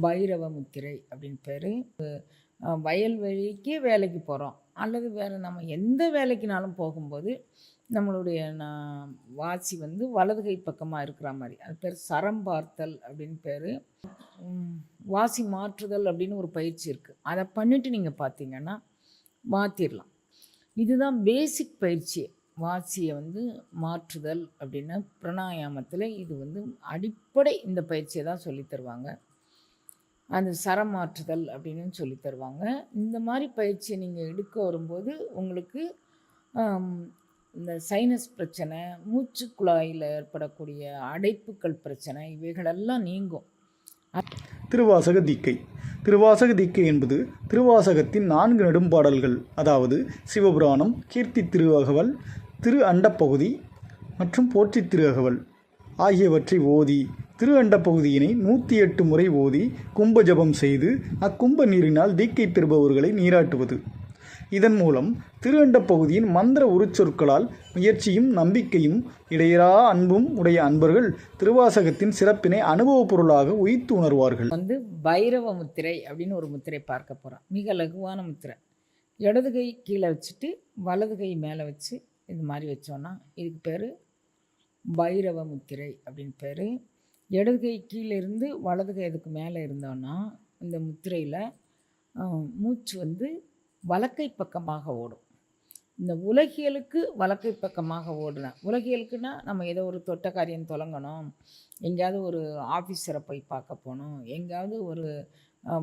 பைரவ முத்திரை அப்படின்னு பேர். வயல்வெளிக்கு வேலைக்கு போகிறோம் அல்லது வேறு நம்ம எந்த வேலைக்குனாலும் போகும்போது நம்மளுடைய வாசி வந்து வலது கை பக்கமாக இருக்கிற மாதிரி, அது பேர் சரம் பார்த்தல் அப்படின்னு பேர். வாசி மாற்றுதல் அப்படின்னு ஒரு பயிற்சி இருக்குது. அதை பண்ணிவிட்டு நீங்கள் பார்த்தீங்கன்னா மாற்றிடலாம். இதுதான் பேசிக் பயிற்சி. வாசியை வந்து மாற்றுதல் அப்படின்னா பிராணாயாமத்தில் இது வந்து அடிப்படை. இந்த பயிற்சியை தான் சொல்லித் தருவாங்க. அந்த சரம் மாற்றுதல் அப்படின்னு சொல்லி தருவாங்க. இந்த மாதிரி பயிற்சியை நீங்கள் எடுக்க வரும்போது உங்களுக்கு இந்த சைனஸ் பிரச்சனை, மூச்சு குழாயில் ஏற்படக்கூடிய அடைப்புக்கள் பிரச்சனை, இவைகளெல்லாம் நீங்கும். திருவாசக தீக்கை. திருவாசக தீக்கை என்பது திருவாசகத்தின் 4 நெடும்பாடல்கள், அதாவது சிவபுராணம், கீர்த்தி திருஅகவல், திரு அண்டப்பகுதி மற்றும் போற்றி திருஅகவல் ஆகியவற்றை ஓதி திரு அண்டப்பகுதியினை 108 முறை ஓதி கும்ப ஜபம் செய்து அக்கும்ப நீரினால் தீக்கை பெறுபவர்களை நீராட்டுவது. இதன் மூலம் திரு அண்டப்பகுதியின் மந்திர உருச்சொற்களால் முயற்சியும் நம்பிக்கையும் இடையறா அன்பும் உடைய அன்பர்கள் திருவாசகத்தின் சிறப்பினை அனுபவ பொருளாக உயிர்த்து உணர்வார்கள். பைரவ முத்திரை அப்படின்னு ஒரு முத்திரை பார்க்க போகிறோம். மிக லகுவான முத்திரை. இடது கை கீழே வச்சுட்டு வலது கை மேலே வச்சு இது மாதிரி வச்சோன்னா இதுக்கு பேர் பைரவ முத்திரை அப்படின்னு பேர். இடது கை கீழே இருந்து வலது கை அதுக்கு மேலே இருந்தோன்னா இந்த முத்திரையில் மூச்சு வந்து வலக்கை பக்கமாக ஓடும். இந்த உலகியலுக்கு வலக்கை பக்கமாக ஓடுனா, உலகியலுக்குன்னா நம்ம ஏதோ ஒரு தொட்ட காரியம் தொடங்கணும், எங்கேயாவது ஒரு ஆஃபீஸரை போய் பார்க்க போகணும், எங்கேயாவது ஒரு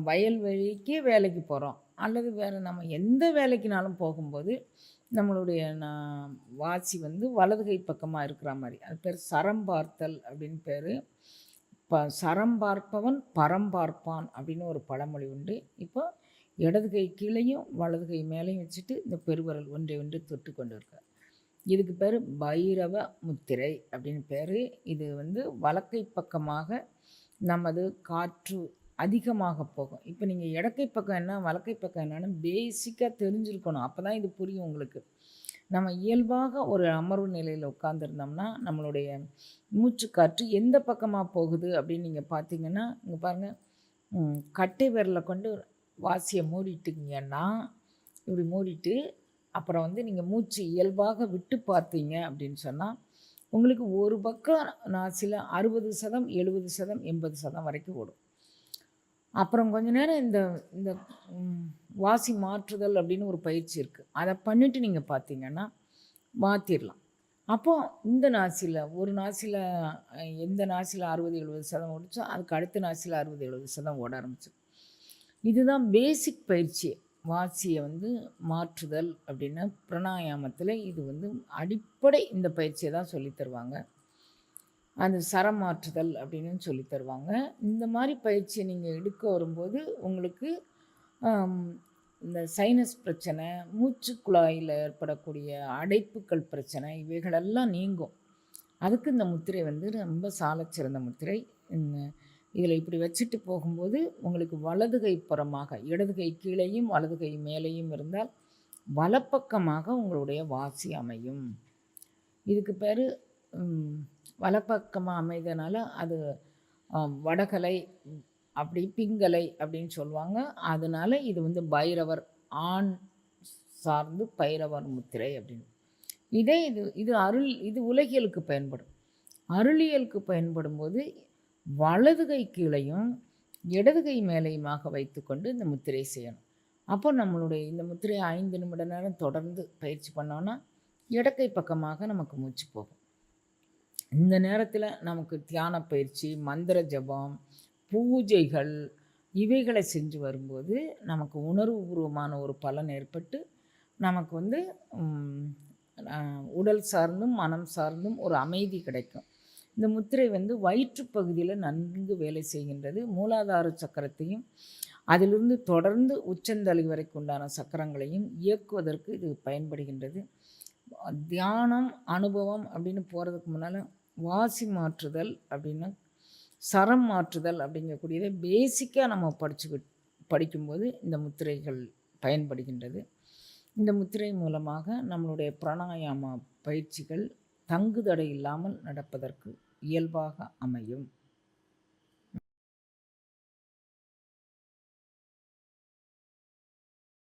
வயல்வெளிக்கு வேலைக்கு போகிறோம் அல்லது வேறு நம்ம எந்த வேலைக்குனாலும் போகும்போது நம்மளுடைய வாசி வந்து வலது கை பக்கமாக இருக்கிற மாதிரி, அது பேர் சரம் பார்த்தல் அப்படின்னு பேர். சரம் பார்ப்பவன் பரம் பார்ப்பான் அப்படின்னு ஒரு பழமொழி உண்டு. இப்போ இடது கை கீழையும் வலது கை மேலேயும் வச்சுட்டு இந்த பெருவரல் ஒன்றை ஒன்று தொட்டு கொண்டு இருக்கார். இதுக்கு பேர் பைரவ முத்திரை அப்படின்னு பேர். இது வந்து வலக்கை பக்கமாக நமது காற்று அதிகமாக போகும். இப்போ நீங்கள் இடக்கை பக்கம் என்ன வலக்கை பக்கம் என்னன்னு பேசிக்காக தெரிஞ்சிருக்கணும். அப்போ தான் இது புரியும் உங்களுக்கு. நம்ம இயல்பாக ஒரு அமர்வு நிலையில் உட்காந்துருந்தோம்னா நம்மளுடைய மூச்சு காற்று எந்த பக்கமாக போகுது அப்படின்னு நீங்கள் பார்த்தீங்கன்னா, இங்கே பாருங்கள், கட்டை விரலை கொண்டு வாசியை மூடிட்டுங்கன்னா இப்படி மூடிட்டு அப்புறம் வந்து நீங்கள் மூச்சு இயல்பாக விட்டு பார்த்தீங்க அப்படின்னு சொன்னால் உங்களுக்கு ஒரு பக்கம் நாசில 60%, 70%, 80% வரைக்கும் ஓடும். அப்புறம் கொஞ்ச நேரம் இந்த இந்த வாசி மாற்றுதல் அப்படின்னு ஒரு பயிற்சி இருக்குது. அதை பண்ணிவிட்டு நீங்கள் பார்த்தீங்கன்னா மாற்றிடலாம். அப்போது இந்த நாசியில் ஒரு நாசியில் எந்த நாசியில் 60-70% ஓடிச்சோ அதுக்கு அடுத்த நாசியில் 60-70% ஓட ஆரம்பிச்சிடும். இதுதான் பேசிக் பயிற்சி. வாசியை வந்து மாற்றுதல் அப்படின்னா பிராணாயாமத்தில் இது வந்து அடிப்படை. இந்த பயிற்சியை தான் சொல்லித் தருவாங்க. அந்த சரம் மாற்றுதல் அப்படின்னு சொல்லி தருவாங்க. இந்த மாதிரி பயிற்சியை நீங்கள் எடுக்க வரும்போது உங்களுக்கு இந்த சைனஸ் பிரச்சனை, மூச்சு குழாயில் ஏற்படக்கூடிய அடைப்புக்கள் பிரச்சனை, இவைகளெல்லாம் நீங்கும். அதுக்கு இந்த முத்திரை வந்து ரொம்ப சாலச்சிறந்த முத்திரை. இதில் இப்படி வச்சுட்டு போகும்போது உங்களுக்கு வலது கை புறமாக, இடது கை கீழேயும் வலது கை மேலேயும் இருந்தால் வலப்பக்கமாக உங்களுடைய வாசி அமையும். இதுக்கு பேர் வலப்பக்கமாக அமைதனால அது வடகலை அப்படி பிங்கலை அப்படின்னு சொல்லுவாங்க. அதனால் இது வந்து பைரவர், ஆண் சார்ந்து பைரவர் முத்திரை அப்படின்னு. இது உலகியலுக்கு பயன்படும். அருளியலுக்கு பயன்படும் போது வலது கை கீழையும் இடது கை மேலேயுமாக வைத்துக்கொண்டு இந்த முத்திரை செய்யணும். அப்போ நம்மளுடைய இந்த முத்திரையை 5 நிமிட நேரம் தொடர்ந்து பயிற்சி பண்ணோன்னா இடக்கை பக்கமாக நமக்கு மூச்சு போகும். இந்த நேரத்தில் நமக்கு தியான பயிற்சி, மந்திர ஜபம், பூஜைகள் இவைகளை செஞ்சு வரும்போது நமக்கு உணர்வுபூர்வமான ஒரு பலன் ஏற்பட்டு நமக்கு வந்து உடல் சார்ந்தும் மனம் சார்ந்தும் ஒரு அமைதி கிடைக்கும். இந்த முத்திரை வந்து வயிற்றுப்பகுதியில் நன்கு வேலை செய்கின்றது. மூலாதார சக்கரத்தையும் அதிலிருந்து தொடர்ந்து உச்சந்தலை வரைக்கும் உண்டான சக்கரங்களையும் இயக்குவதற்கு இது பயன்படுகின்றது. தியானம் அனுபவம் அப்படின்னு போகிறதுக்கு முன்னால் வாசி மாற்றுதல் அப்படின்னா சரம் மாற்றுதல் அப்படிங்கக்கூடியதை பேசிக்காக நம்ம படிக்கும்போது இந்த முத்திரைகள் பயன்படுகின்றது. இந்த முத்திரை மூலமாக நம்மளுடைய பிராணாயாம பயிற்சிகள் தங்குதடை இல்லாமல் நடப்பதற்கு இயல்பாக அமையும்.